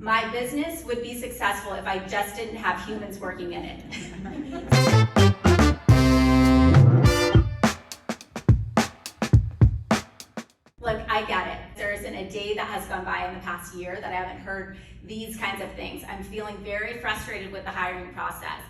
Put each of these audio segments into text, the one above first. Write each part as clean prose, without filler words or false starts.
My business would be successful if I just didn't have humans working in it. Look, I get it. There isn't a day that has gone by in the past year that I haven't heard these kinds of things. I'm feeling very frustrated with the hiring process.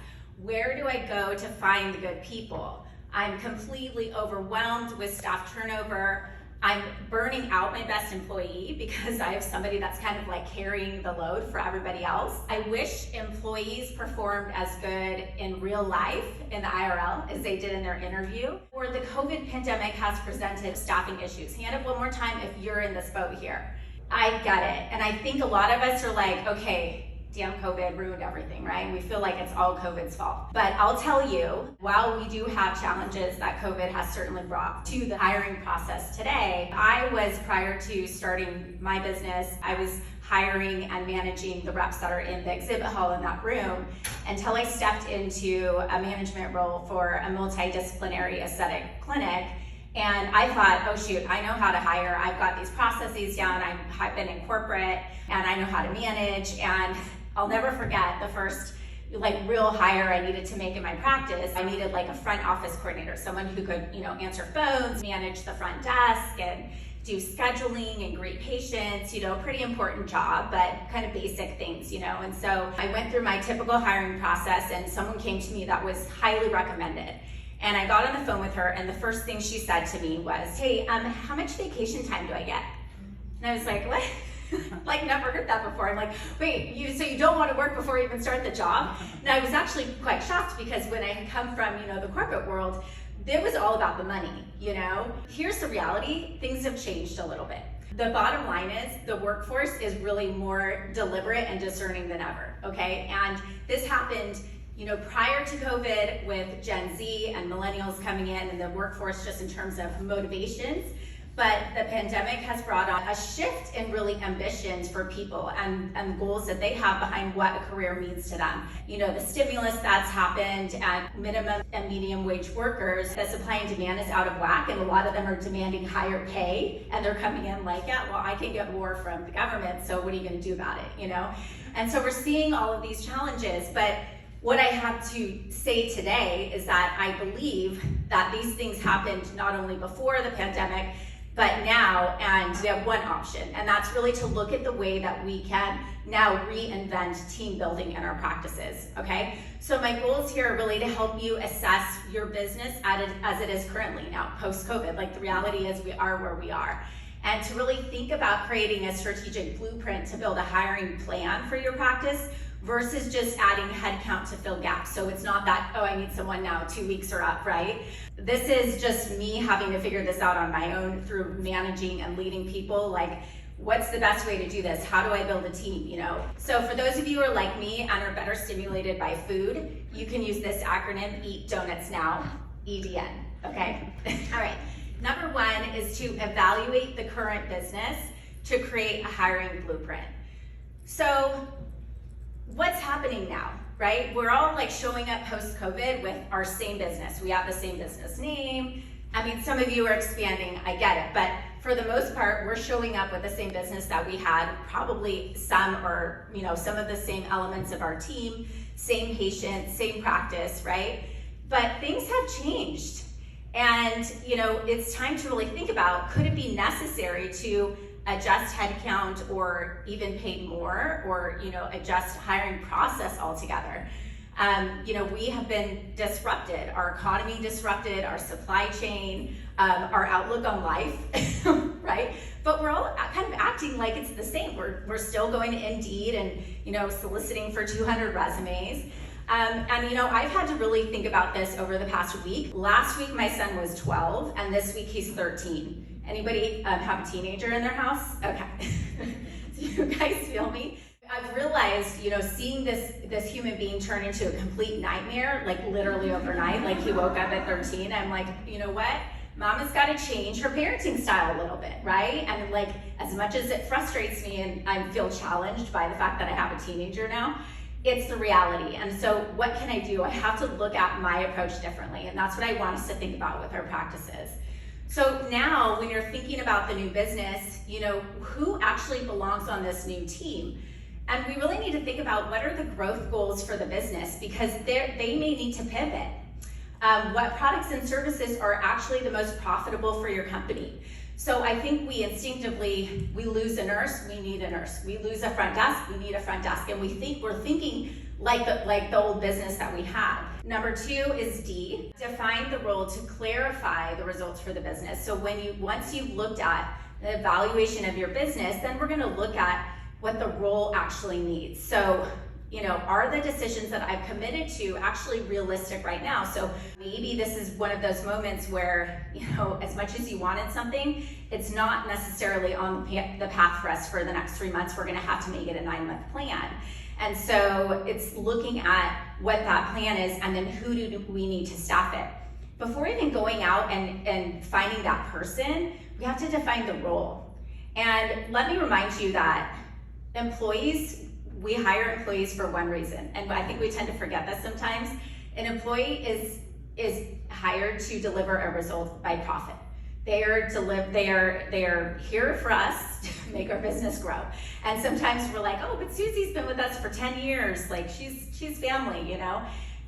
Where do I go to find the good people? I'm completely overwhelmed with staff turnover. I'm burning out my best employee because I have somebody that's kind of like carrying the load for everybody else. I wish employees performed as good in real life, in the IRL, as they did in their interview. Or the COVID pandemic has presented staffing issues. Hand up one more time if you're in this boat here. I get it. And I think a lot of us are like, okay, damn, COVID ruined everything, right? We feel like it's all COVID's fault. But I'll tell you, while we do have challenges that COVID has certainly brought to the hiring process today, I was, prior to starting my business, I was hiring and managing the reps that are in the exhibit hall in that room until I stepped into a management role for a multidisciplinary aesthetic clinic. And I thought, oh shoot, I know how to hire. I've got these processes down. I've been in corporate and I know how to manage. And I'll never forget the first real hire I needed to make in my practice. I needed like a front office coordinator, someone who could, answer phones, manage the front desk and do scheduling and greet patients, pretty important job, but kind of basic things, And so I went through my typical hiring process and someone came to me that was highly recommended. And I got on the phone with her and the first thing she said to me was, hey, how much vacation time do I get? And I was like, what? Never heard that before. I'm like, wait, so you don't want to work before you even start the job? And I was actually quite shocked because when I had come from, the corporate world, it was all about the money, Here's the reality, things have changed a little bit. The bottom line is the workforce is really more deliberate and discerning than ever, okay? And this happened prior to COVID with Gen Z and millennials coming in and the workforce just in terms of motivations. But the pandemic has brought on a shift in really ambitions for people and goals that they have behind what a career means to them. The stimulus that's happened and minimum and medium wage workers, the supply and demand is out of whack and a lot of them are demanding higher pay and they're coming in like, yeah, well, I can get more from the government, so what are you gonna do about it, And so we're seeing all of these challenges, but what I have to say today is that I believe that these things happened not only before the pandemic, but now, and we have one option, and that's really to look at the way that we can now reinvent team building in our practices, okay? So my goals here are really to help you assess your business as it is currently now, post-COVID. The reality is we are where we are. And to really think about creating a strategic blueprint to build a hiring plan for your practice versus just adding headcount to fill gaps. So it's not that, oh, I need someone now, 2 weeks are up, right? This is just me having to figure this out on my own through managing and leading people. What's the best way to do this? How do I build a team, So for those of you who are like me and are better stimulated by food, you can use this acronym, Eat Donuts Now, EDN, okay? All right, number one is to evaluate the current business to create a hiring blueprint. So what's happening now, right? We're all showing up post-COVID with our same business. We have the same business name. Some of you are expanding, I get it, but for the most part, we're showing up with the same business that we had, probably some or, some of the same elements of our team, same patients, same practice, right? But things have changed. And, it's time to really think about, could it be necessary to adjust headcount or even pay more or, adjust hiring process altogether? We have been disrupted, our economy disrupted, our supply chain, our outlook on life, right? But we're all kind of acting like it's the same. We're still going to Indeed and, soliciting for 200 resumes. I've had to really think about this over the past week. Last week, my son was 12, and this week he's 13. Anybody have a teenager in their house? Okay. Do you guys feel me? I've realized, seeing this human being turn into a complete nightmare, literally overnight, he woke up at 13, I'm like, you know what? Mama's got to change her parenting style a little bit, right? And as much as it frustrates me and I feel challenged by the fact that I have a teenager now, it's the reality. And so what can I do? I have to look at my approach differently. And that's what I want us to think about with our practices. So now when you're thinking about the new business, who actually belongs on this new team? And we really need to think about what are the growth goals for the business, because they may need to pivot. What products and services are actually the most profitable for your company? So I think we instinctively, we lose a nurse, we need a nurse. We lose a front desk, we need a front desk. And we're thinking like the old business that we had. Number 2 is D, define the role to clarify the results for the business. So once you've looked at the evaluation of your business, then we're gonna look at what the role actually needs. So, are the decisions that I've committed to actually realistic right now? So maybe this is one of those moments where, as much as you wanted something, it's not necessarily on the path for us for the next 3 months. We're gonna have to make it a 9-month plan. And so it's looking at what that plan is, and then who do we need to staff it. Before even going out and finding that person, we have to define the role. And let me remind you that we hire employees for one reason, and I think we tend to forget this sometimes. An employee is hired to deliver a result by profit. They are here for us to make our business grow. And sometimes we're like, oh, but Susie's been with us for 10 years, like she's family,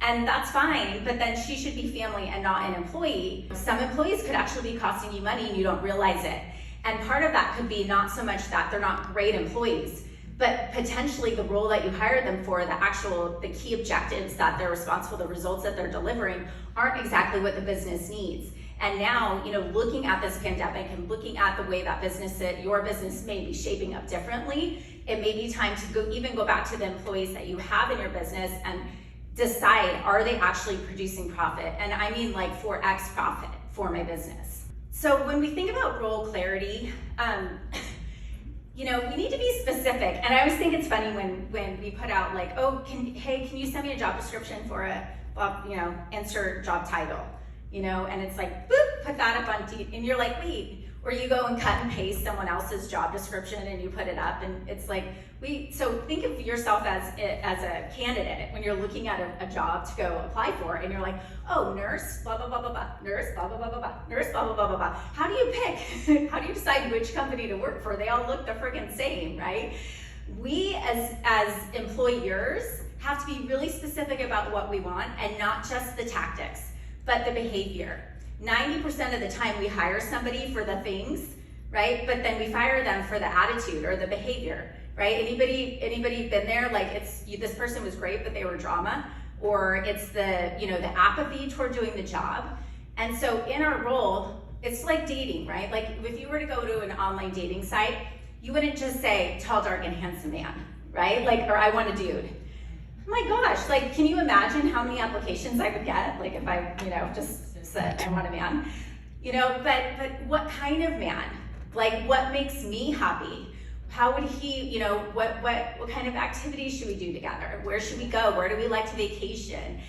and that's fine, but then she should be family and not an employee. Some employees could actually be costing you money and you don't realize it. And part of that could be not so much that they're not great employees, but potentially the role that you hired them for, the key objectives that they're responsible, the results that they're delivering aren't exactly what the business needs. And now, looking at this pandemic and looking at the way that your business may be shaping up differently, it may be time to even go back to the employees that you have in your business and decide, are they actually producing profit? And I mean like 4x profit for my business. So when we think about role clarity, we need to be specific. And I always think it's funny when we put out like, oh, can you send me a job description for insert job title, and it's like, boop, put that up on and you're like, wait, or you go and cut and paste someone else's job description and you put it up, and it's like, so think of yourself as a candidate when you're looking at a job to go apply for, and you're like, oh, nurse, blah, blah, blah, blah, blah, nurse, blah, blah, blah, blah, blah, nurse, blah, blah, blah, blah, blah. How do you pick? How do you decide which company to work for? They all look the friggin' same, right? We as employers have to be really specific about what we want, and not just the tactics, but the behavior. 90% of the time we hire somebody for the things, right? But then we fire them for the attitude or the behavior, right? Anybody been there? Like, this person was great, but they were drama, or it's the apathy toward doing the job. And so in our role, it's like dating, right? Like if you were to go to an online dating site, you wouldn't just say tall, dark, and handsome man, right? Like, or I want a dude. Oh my gosh, like, can you imagine how many applications I would get? Like if I, just said I want a man, but what kind of man? Like, what makes me happy? How would he, what kind of activities should we do together? Where should we go? Where do we like to vacation?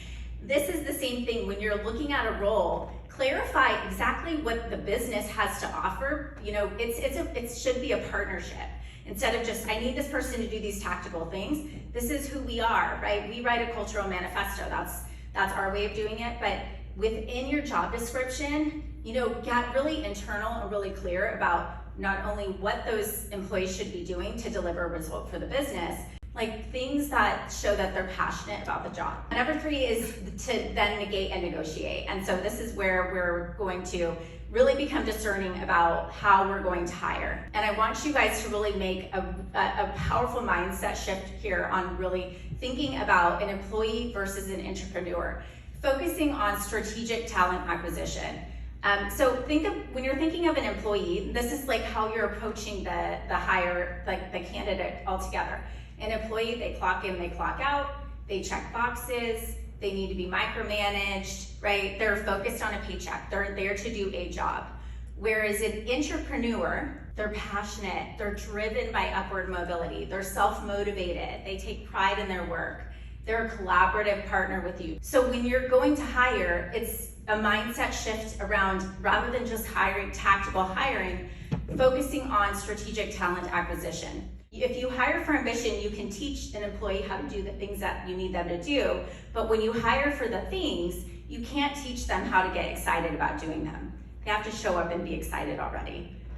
This is the same thing when you're looking at a role. Clarify exactly what the business has to offer. It should be a partnership. Instead of just, I need this person to do these tactical things. This is who we are, right? We write a cultural manifesto. That's our way of doing it. But within your job description, get really internal and really clear about not only what those employees should be doing to deliver a result for the business, like things that show that they're passionate about the job. And number 3 is to then negate and negotiate. And so this is where we're going to really become discerning about how we're going to hire. And I want you guys to really make a powerful mindset shift here on really thinking about an employee versus an entrepreneur, focusing on strategic talent acquisition. So when you're thinking of an employee, this is like how you're approaching the hire, like the candidate altogether. An employee, they clock in, they clock out, they check boxes, they need to be micromanaged, right? They're focused on a paycheck, they're there to do a job. Whereas an entrepreneur, they're passionate, they're driven by upward mobility, they're self-motivated, they take pride in their work, they're a collaborative partner with you. So when you're going to hire, it's a mindset shift around, rather than just tactical hiring, focusing on strategic talent acquisition. If you hire for ambition, you can teach an employee how to do the things that you need them to do, but when you hire for the things, you can't teach them how to get excited about doing them. They have to show up and be excited already.